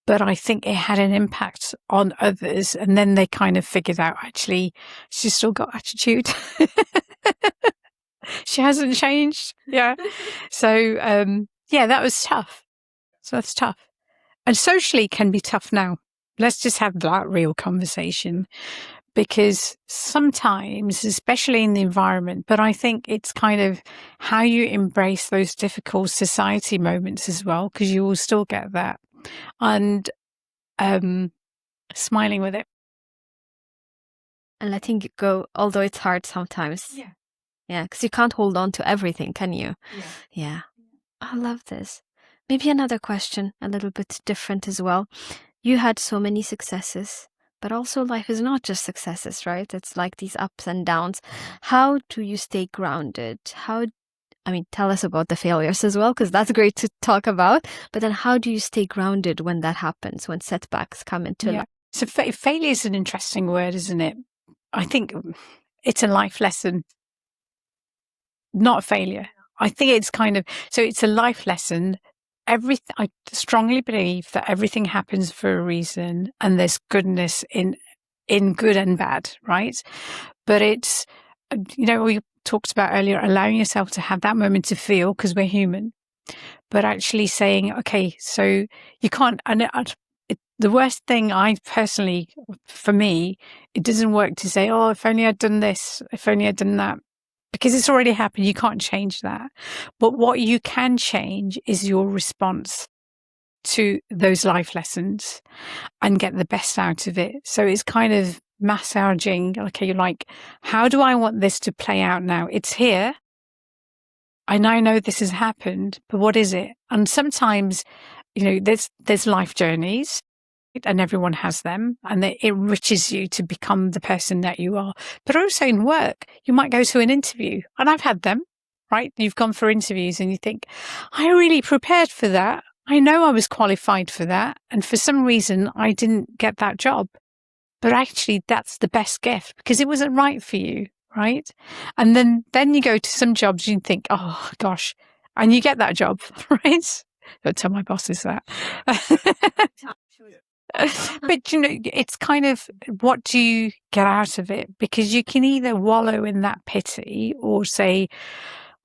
but I think it had an impact on others. And then they kind of figured out, actually, she's still got attitude. She hasn't changed. Yeah. So, that was tough. So that's tough. And socially can be tough now. Let's just have that real conversation. Because sometimes, especially in the environment, but I think it's kind of how you embrace those difficult society moments as well, because you will still get that. And smiling with it, and letting it go, although it's hard sometimes. Yeah, because you can't hold on to everything, can you? Yeah. I love this. Maybe another question, a little bit different as well. You had so many successes, but also life is not just successes, right? It's like these ups and downs. How do you stay grounded? Tell us about the failures as well, because that's great to talk about. But then how do you stay grounded when that happens, when setbacks come into life? So failure is an interesting word, isn't it? I think it's a life lesson, not a failure. I think it's so it's a life lesson. I strongly believe that everything happens for a reason, and there's goodness in good and bad, right? But it's, we talked about earlier, allowing yourself to have that moment to feel, because we're human, but actually saying, okay, so you can't, the worst thing for me, it doesn't work to say, oh, if only I'd done this, if only I'd done that, because it's already happened. You can't change that. But what you can change is your response to those life lessons and get the best out of it. So it's kind of massaging. Okay, you're like, how do I want this to play out now? It's here. I now know this has happened, but what is it? And sometimes, there's life journeys, and everyone has them, and it enriches you to become the person that you are. But also in work, you might go to an interview, and I've had them, right? You've gone for interviews and you think, I really prepared for that. I know I was qualified for that. And for some reason, I didn't get that job. But actually, that's the best gift, because it wasn't right for you, right? And then you go to some jobs and you think, oh, gosh, and you get that job, right? Don't tell my bosses that. But, it's kind of, what do you get out of it? Because you can either wallow in that pity or say,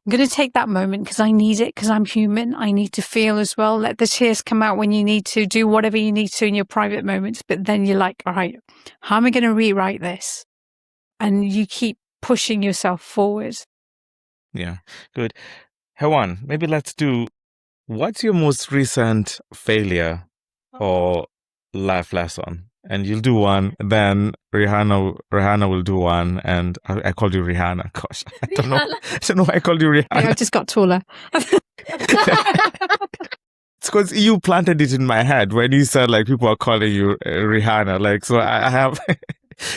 I'm going to take that moment because I need it, because I'm human. I need to feel as well. Let the tears come out when you need to. Do whatever you need to in your private moments. But then you're like, all right, how am I going to rewrite this? And you keep pushing yourself forward. Yeah, good. Hewan, maybe let's do, what's your most recent failure or life lesson? And you'll do one, then Rehana will do one, and I called you Rehana. Gosh, I don't know why I called you Rehana. Yeah, I just got taller. It's because you planted it in my head when you said, like, people are calling you Rehana. Like, so I have,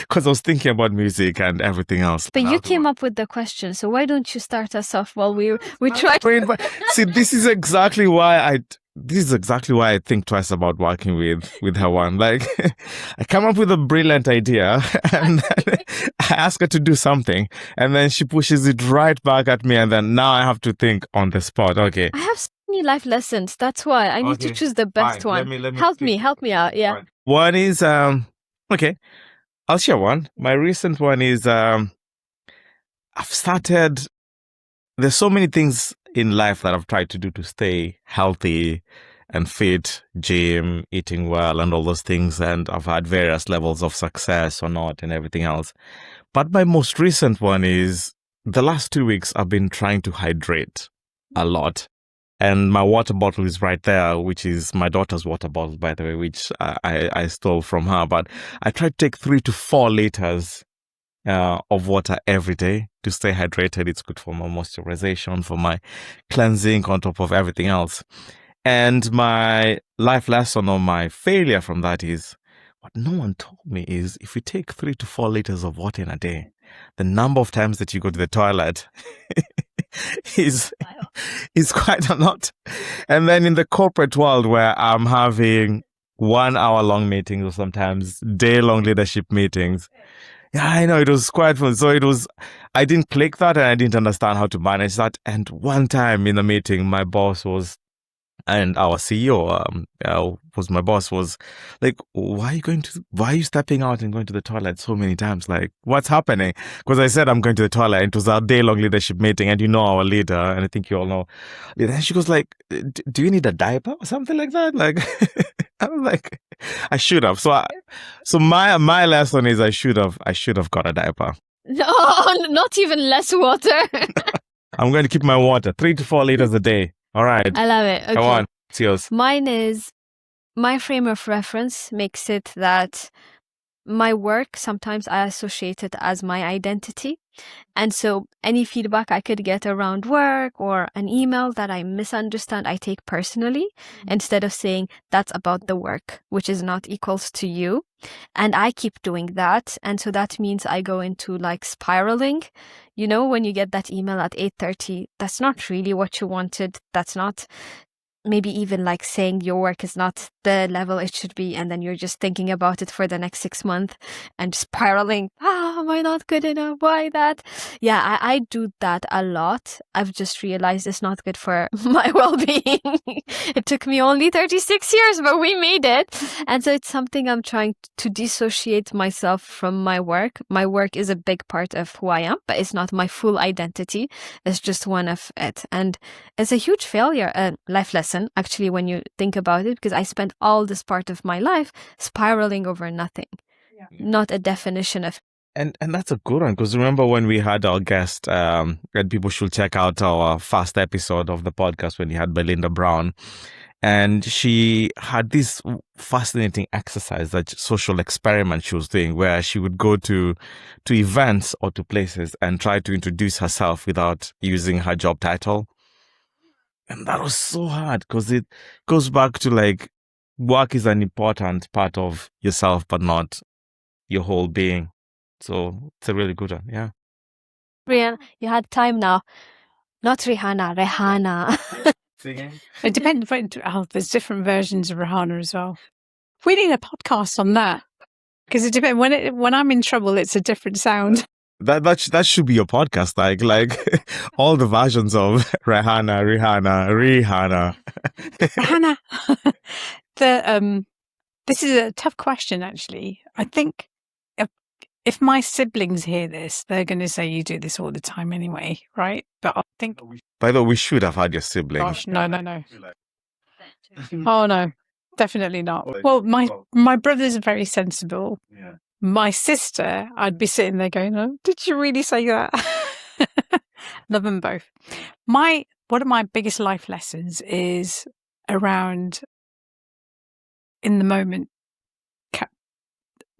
because I was thinking about music and everything else. But you came up with the question, so why don't you start us off while we try? See, this is exactly why I think twice about working with Hewan. Like, I come up with a brilliant idea and then I ask her to do something, and then she pushes it right back at me, and then now I have to think on the spot. Okay. I have so many life lessons. That's why I need to choose the best one. Let me help me out. Yeah. Fine. One is okay. I'll share one. My recent one is I've started. There's so many things in life that I've tried to do to stay healthy and fit, gym, eating well, and all those things. And I've had various levels of success or not and everything else. But my most recent one is the last 2 weeks I've been trying to hydrate a lot. And my water bottle is right there, which is my daughter's water bottle, by the way, which I stole from her. But I try to take 3 to 4 liters of water every day to stay hydrated. It's good for my moisturization, for my cleansing, on top of everything else. And my life lesson or my failure from that is, what no one told me is, if you take 3 to 4 liters of water in a day, the number of times that you go to the toilet is quite a lot. And then in the corporate world, where I'm having 1 hour long meetings or sometimes day long leadership meetings, yeah, I know, it was quite fun. So I didn't click that, and I didn't understand how to manage that. And one time in a meeting, my boss and our CEO was my boss, was like, why are you stepping out and going to the toilet so many times? Like, what's happening? Because I said I'm going to the toilet. It was our day-long leadership meeting, and our leader, and I think you all know. And she goes like, do you need a diaper or something like that? Like, I was like, I should have. So my lesson is I should have got a diaper. No, not even less water. I'm going to keep my water 3 to 4 liters a day. All right. I love it. Okay. Come on. It's yours. Mine is, my frame of reference makes it that my work, sometimes I associate it as my identity. And so any feedback I could get around work or an email that I misunderstand, I take personally, instead of saying that's about the work, which is not equals to you. And I keep doing that. And so that means I go into like spiraling. When you get that email at 8:30, that's not really what you wanted. That's not maybe even like saying your work is not the level it should be, and then you're just thinking about it for the next 6 months and spiraling, am I not good enough? Why that? Yeah, I do that a lot. I've just realized it's not good for my well-being. It took me only 36 years, but we made it. And so it's something I'm trying to dissociate myself from my work. My work is a big part of who I am, but it's not my full identity. It's just one of it. And it's a huge failure, a life lesson, actually, when you think about it, because I spent all this part of my life spiraling over nothing, not a definition of. And that's a good one, because remember when we had our guest, and people should check out our first episode of the podcast when we had Belinda Brown, and she had this fascinating exercise, that social experiment she was doing, where she would go to events or to places and try to introduce herself without using her job title. And that was so hard, because it goes back to like, work is an important part of yourself, but not your whole being. So it's a really good one. Yeah. Rian, you had time now. Not Rihanna, Rehana. It depends. There's different versions of Rehana as well. We need a podcast on that, because it depends. When I'm in trouble, it's a different sound. That should be your podcast, like all the versions of Rehana. Rehana. This is a tough question, actually. I think if my siblings hear this, they're going to say you do this all the time anyway, right? But I think. By the way, we should have had your siblings. Gosh, no. Oh no, definitely not. Well, my brothers are very sensible. Yeah. My sister, I'd be sitting there going, "Oh, did you really say that?" Love them both. One of my biggest life lessons is around in the moment,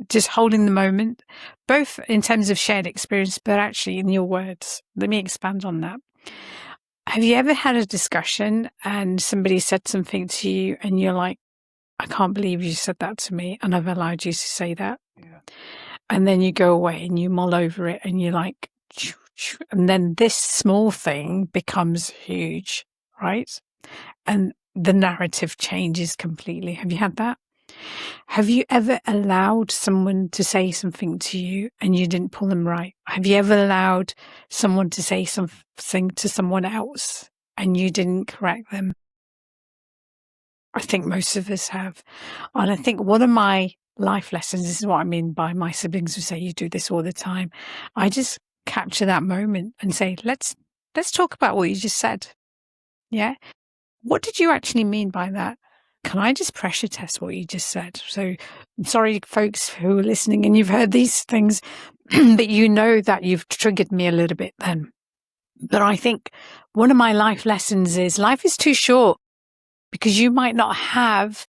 just holding the moment, both in terms of shared experience, but actually in your words. Let me expand on that. Have you ever had a discussion and somebody said something to you and you're like, I can't believe you said that to me and I've allowed you to say that? Yeah. And then you go away and you mull over it and you're like, and then this small thing becomes huge, right? And the narrative changes completely. Have you had that? Have you ever allowed someone to say something to you and you didn't pull them right? Have you ever allowed someone to say something to someone else and you didn't correct them? I think most of us have. And I think one of my life lessons, this is what I mean by my siblings who say you do this all the time. I just capture that moment and say, let's talk about what you just said. Yeah. What did you actually mean by that? Can I just pressure test what you just said? So I'm sorry, folks who are listening and you've heard these things, but you know that you've triggered me a little bit then. But I think one of my life lessons is life is too short, because you might not have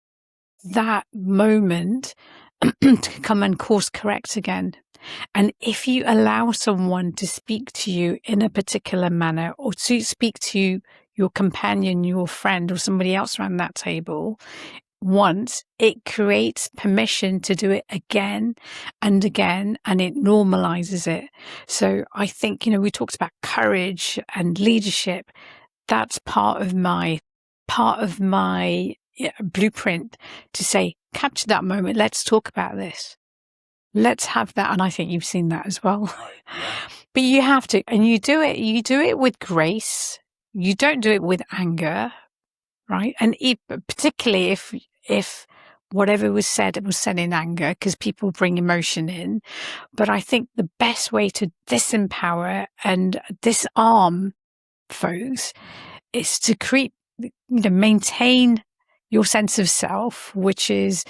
that moment to come and course correct again. And if you allow someone to speak to you in a particular manner, or to speak to your companion, your friend, or somebody else around that table once, it creates permission to do it again and again, and it normalizes it. So I think, we talked about courage and leadership. That's part of my blueprint to say, capture that moment. Let's talk about this. Let's have that. And I think you've seen that as well. But you have to, and you do it with grace. You don't do it with anger, right? And particularly if whatever was said, it was said in anger, because people bring emotion in. But I think the best way to disempower and disarm folks is to maintain your sense of self, which is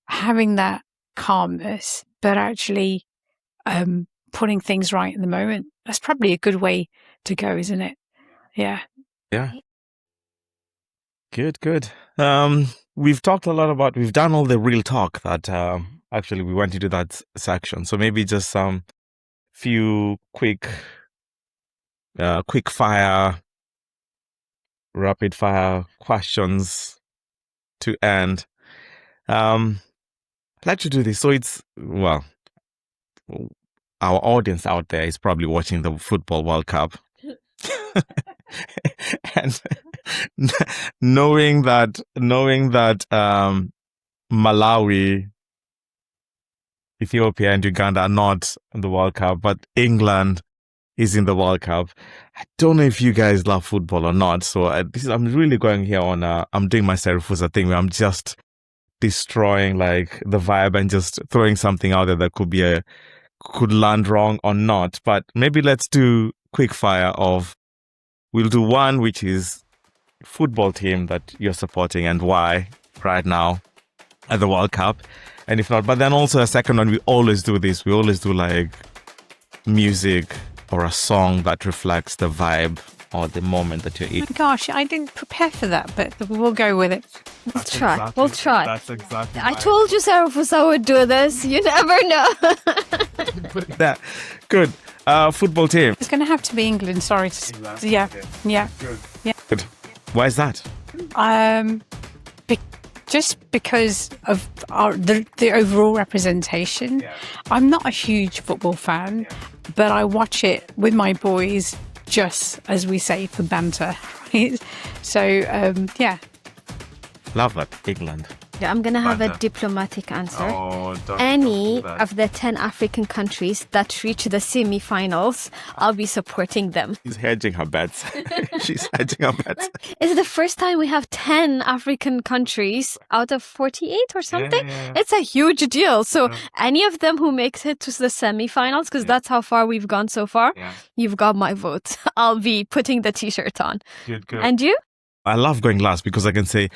having that calmness, but actually putting things right in the moment. That's probably a good way to go, isn't it? Yeah. Good. We've talked a lot we've done all the real talk that actually we went into that section. So maybe just some few quick fire, rapid fire questions to end. I'd like to do this. So our audience out there is probably watching the Football World Cup. knowing that Malawi, Ethiopia, and Uganda are not in the World Cup, but England is in the World Cup. I don't know if you guys love football or not. So I'm really going here on. I'm doing my Serufusa thing where I'm just destroying like the vibe and just throwing something out there that could land wrong or not. But maybe let's do quick fire of. We'll do one which is football team that you're supporting and why right now at the World Cup, and if not, but then also a second one. We always do this. We always do like music or a song that reflects the vibe or the moment that you're in. Oh my gosh, I didn't prepare for that, but we'll go with it. We'll try. That's exactly. I told you Serufusa would do this. You never know. That good. Football team. It's going to have to be England. Sorry. Yeah. Good. Why is that? Just because of the overall representation. Yeah. I'm not a huge football fan, but I watch it with my boys just, as we say, for banter, right? So, yeah. Love that. England. Yeah, I'm going to have a Banter. diplomatic answer. Oh, Any of the 10 African countries that reach the semi-finals, I'll be supporting them. She's hedging her bets. She's hedging her bets. It's the first time we have 10 African countries out of 48 or something. Yeah. It's a huge deal. So any of them who makes it to the semi-finals, because that's how far we've gone so far, you've got my vote. I'll be putting the t-shirt on. Good. And you? I love going last because I can say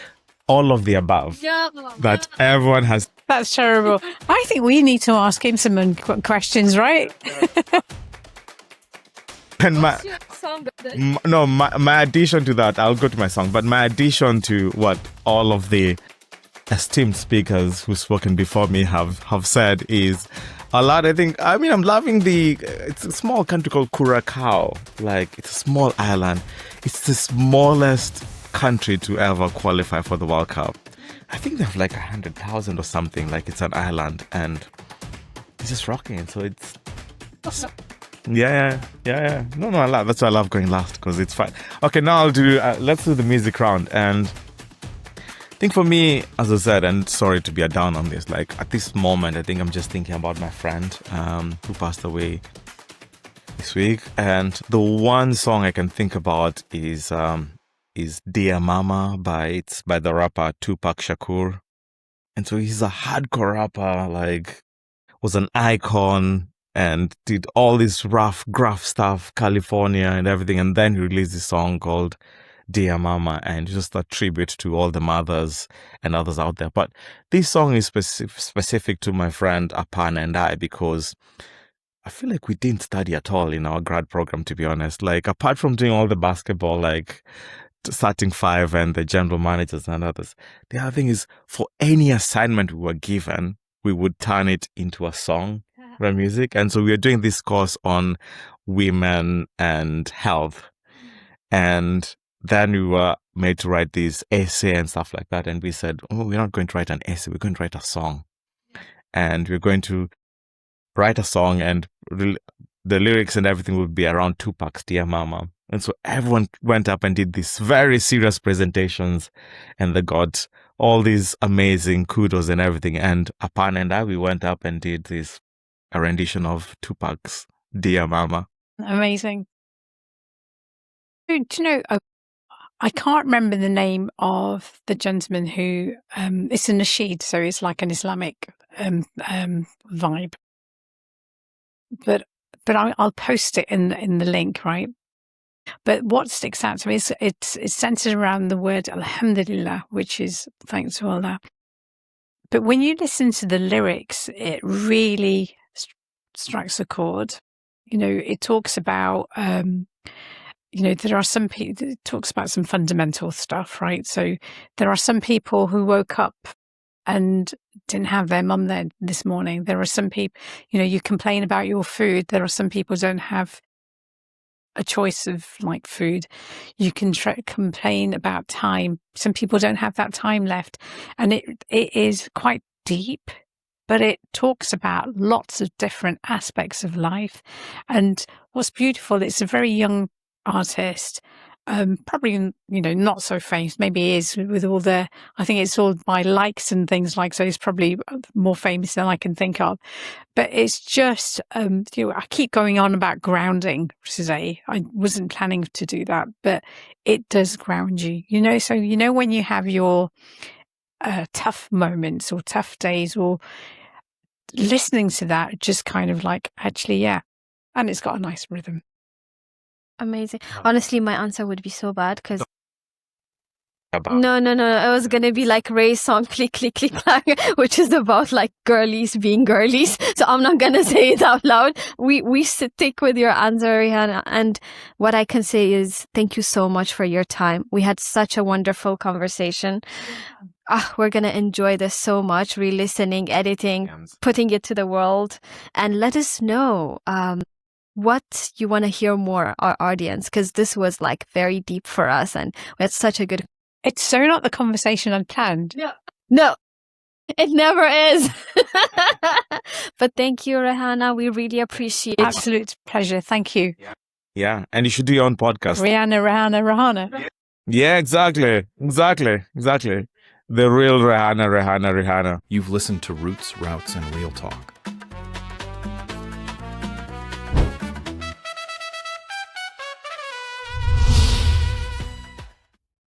all of the above that everyone has. That's terrible. I think we need to ask him some questions, right? And my addition to that, I'll go to my song, but my addition to what all of the esteemed speakers who've spoken before me have said is a lot. I'm loving it's a small country called Curacao. Like, it's a small island. It's the smallest country to ever qualify for the World Cup. I think they have like 100,000 or something. Like, it's an island and it's just rocking. So it's yeah. No, I love. That's why I love going last, because it's fun. Okay, now let's do the music round. And I think for me, as I said, and sorry to be a down on this, like at this moment, I think I'm just thinking about my friend who passed away this week. And the one song I can think about is Dear Mama by the rapper Tupac Shakur. And so he's a hardcore rapper, like was an icon and did all this gruff stuff, California and everything. And then he released this song called Dear Mama, and just a tribute to all the mothers and others out there. But this song is specific to my friend Apan and I, because I feel like we didn't study at all in our grad program, to be honest. Like, apart from doing all the basketball, like starting five and the general managers and others, the other thing is, for any assignment we were given, we would turn it into a song or music. And so we were doing this course on women and health. And then we were made to write this essay and stuff like that. And we said, we're not going to write an essay, we're going to write a song. And we're going to write a song, and the lyrics and everything would be around Tupac's Dear Mama. And so everyone went up and did these very serious presentations, and they got all these amazing kudos and everything. And Apan and I, we went up and did a rendition of Tupac's Dear Mama. Amazing. Do you know, I can't remember the name of the gentleman who, it's a nasheed, so it's like an Islamic vibe. But I'll post it in the link, right? But what sticks out to me is it's centered around the word Alhamdulillah, which is thanks to Allah. But when you listen to the lyrics, it really strikes a chord. You know, it talks about, there are some people, it talks about some fundamental stuff, right? So there are some people who woke up and didn't have their mum there this morning. There are some people, you complain about your food. There are some people who don't have a choice of like food. You can complain about time. Some people don't have that time left. And it is quite deep, but it talks about lots of different aspects of life. And what's beautiful, it's a very young artist, probably, not so famous. Maybe he is with all I think it's all by likes and things like, so he's probably more famous than I can think of. But it's just, I keep going on about grounding, Jose. I wasn't planning to do that, but it does ground you, So, when you have your tough moments or tough days, or listening to that, just kind of like, actually, yeah. And it's got a nice rhythm. Amazing. Honestly, my answer would be so bad because no. I was gonna be like Ray's song "Click Click Click Clack," which is about like girlies being girlies. So I'm not gonna say it out loud. We stick with your answer, Rehana. And what I can say is thank you so much for your time. We had such a wonderful conversation. We're gonna enjoy this so much, re-listening, editing, putting it to the world, and let us know what you want to hear more, our audience, because this was like very deep for us, and we had such a good. It's so not the conversation I'd planned. No, it never is. But thank you, Rehana. We really appreciate it. Absolute pleasure. Thank you. Yeah, and you should do your own podcast. Rehana. Yeah, exactly. The real Rehana. You've listened to Roots, Routes, and Real Talk,